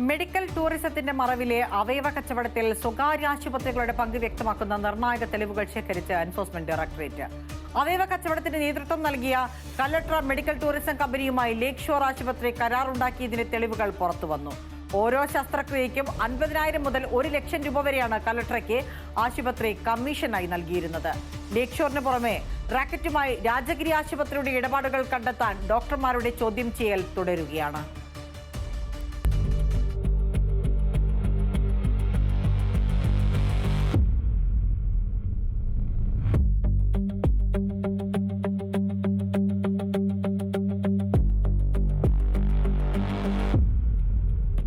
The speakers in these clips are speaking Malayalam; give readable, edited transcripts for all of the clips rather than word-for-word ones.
മെഡിക്കൽ ടൂറിസത്തിന്റെ മറവിലെ അവയവ കച്ചവടത്തിൽ സ്വകാര്യ ആശുപത്രികളുടെ പങ്ക് വ്യക്തമാക്കുന്ന നിർണായക തെളിവുകൾ ശേഖരിച്ച് എൻഫോഴ്സ്മെന്റ് ഡയറക്ടറേറ്റ്. അവയവ കച്ചവടത്തിന് നേതൃത്വം നൽകിയ കല്ലട്ര മെഡിക്കൽ ടൂറിസം കമ്പനിയുമായി ലേക്ക് ഷോർ ആശുപത്രി കരാറുണ്ടാക്കിയതിന്റെ തെളിവുകൾ പുറത്തുവന്നു. ഓരോ ശസ്ത്രക്രിയയ്ക്കും 50,000 മുതൽ 1 ലക്ഷം രൂപ വരെയാണ് കല്ലട്രയ്ക്ക് ആശുപത്രി കമ്മീഷനായി നൽകിയിരുന്നത്. ലേക്ക് ഷോറിന് പുറമെ റാക്കറ്റുമായി രാജഗിരി ആശുപത്രിയുടെ ഇടപാടുകൾ കണ്ടെത്താൻ ഡോക്ടർമാരുടെ ചോദ്യം ചെയ്യൽ തുടരുകയാണ്.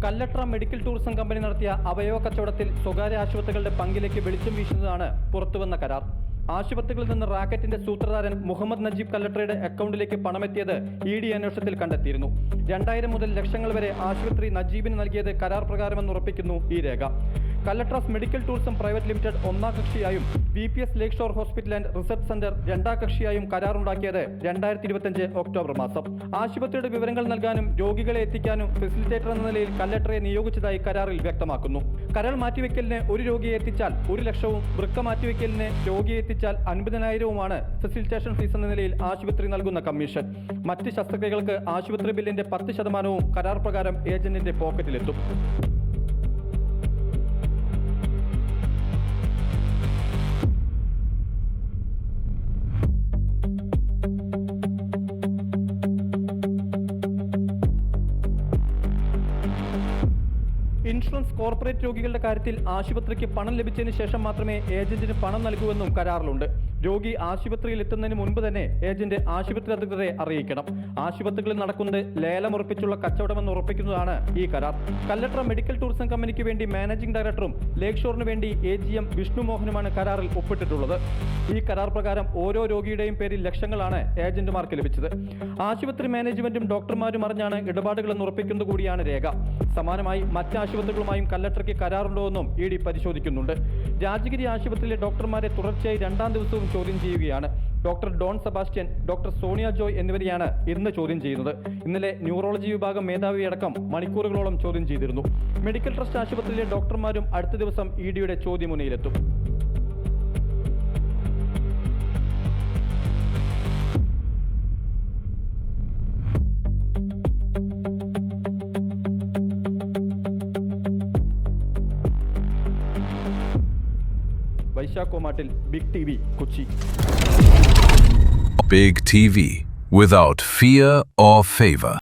കല്ലട്ര മെഡിക്കൽ ടൂറിസം കമ്പനി നടത്തിയ അവയവ കച്ചവടത്തിൽ സ്വകാര്യ ആശുപത്രികളുടെ പങ്കിലേക്ക് വെളിച്ചം വീശുന്നതാണ് പുറത്തുവന്ന കരാർ. ആശുപത്രികളിൽ നിന്ന് റാക്കറ്റിന്റെ സൂത്രധാരൻ മുഹമ്മദ് നജീബ് കല്ലട്രയുടെ അക്കൗണ്ടിലേക്ക് പണമെത്തിയത് ED അന്വേഷണത്തിൽ കണ്ടെത്തിയിരുന്നു. 2,000 മുതൽ ലക്ഷങ്ങൾ വരെ ആശുപത്രി നജീബിന് നൽകിയത് കരാർ പ്രകാരമെന്ന് ഉറപ്പിക്കുന്നു ഈ രേഖ. കല്ലട്രാസ് മെഡിക്കൽ ടൂറിസം പ്രൈവറ്റ് ലിമിറ്റഡ് ഒന്നാം കക്ഷിയായും VPS Lakeshore hospital and research centre രണ്ടാം കക്ഷിയായും കരാറുണ്ടാക്കിയത് 2025 ഒക്ടോബർ മാസം. ആശുപത്രിയുടെ വിവരങ്ങൾ നൽകാനും രോഗികളെ എത്തിക്കാനും ഫെസിലിറ്റേറ്റർ എന്ന നിലയിൽ കല്ലട്രയെ നിയോഗിച്ചതായി കരാറിൽ വ്യക്തമാക്കുന്നു. കരൾ മാറ്റിവെക്കലിന് ഒരു രോഗിയെ എത്തിച്ചാൽ 1 ലക്ഷവും വൃക്ക മാറ്റിവെക്കലിന് രോഗിയെ എത്തിച്ചാൽ 50,000വുമാണ് ഫെസിലിറ്റേഷൻ ഫീസ് എന്ന നിലയിൽ ആശുപത്രി നൽകുന്ന കമ്മീഷൻ. മറ്റ് ശസ്ത്രക്രിയകൾക്ക് ആശുപത്രി ബില്ലിന്റെ 10% കരാർ പ്രകാരം ഏജന്റിന്റെ പോക്കറ്റിലെത്തും. ഇൻഷുറൻസ് കോർപ്പറേറ്റ് രോഗികളുടെ കാര്യത്തിൽ ആശുപത്രിക്ക് പണം ലഭിച്ചതിന് ശേഷം മാത്രമേ ഏജന്റിന് പണം നൽകൂവെന്നും കരാറിലുണ്ട്. രോഗി ആശുപത്രിയിൽ എത്തുന്നതിന് മുൻപ് തന്നെ ഏജന്റ് ആശുപത്രി അധികൃതരെ അറിയിക്കണം. ആശുപത്രികളിൽ നടക്കുന്നത് ലേലമുറപ്പിച്ചുള്ള കച്ചവടമെന്ന് ഉറപ്പിക്കുന്നതാണ് ഈ കരാർ. കല്ലട്ര മെഡിക്കൽ ടൂറിസം കമ്പനിക്ക് വേണ്ടി മാനേജിംഗ് ഡയറക്ടറും ലേക്ക് ഷോറിന് വേണ്ടി AGM വിഷ്ണു മോഹനുമാണ് കരാറിൽ ഒപ്പിട്ടിട്ടുള്ളത്. ഈ കരാർ പ്രകാരം ഓരോ രോഗിയുടെയും പേരിൽ ലക്ഷങ്ങളാണ് ഏജന്റുമാർക്ക് ലഭിച്ചത്. ആശുപത്രി മാനേജ്മെന്റും ഡോക്ടർമാരും അറിഞ്ഞാണ് ഇടപാടുകളെന്ന് ഉറപ്പിക്കുന്നത് കൂടിയാണ് രേഖ. സമാനമായി മറ്റ് ആശുപത്രികളുമായും കല്ലട്രയ്ക്ക് കരാറുണ്ടോയെന്നും ED പരിശോധിക്കുന്നുണ്ട്. രാജഗിരി ആശുപത്രിയിലെ ഡോക്ടർമാരെ തുടർച്ചയായി 2ാം ദിവസവും ചോദ്യം ചെയ്യുകയാണ്. ഡോക്ടർ ഡോൺ സെബാസ്റ്റ്യൻ, ഡോക്ടർ സോണിയ ജോയ് എന്നിവരെയാണ് ഇന്ന് ചോദ്യം ചെയ്യുന്നത്. ഇന്നലെ ന്യൂറോളജി വിഭാഗം മേധാവിയടക്കം മണിക്കൂറുകളോളം ചോദ്യം ചെയ്തിരുന്നു. മെഡിക്കൽ ട്രസ്റ്റ് ആശുപത്രിയിലെ ഡോക്ടർമാരും അടുത്ത ദിവസം EDയുടെ ചോദ്യമുനയിലെത്തും. വൈശാഖോമാട്ടിൽ ബിഗ് TV കൊച്ചി. Big TV, without fear or favor.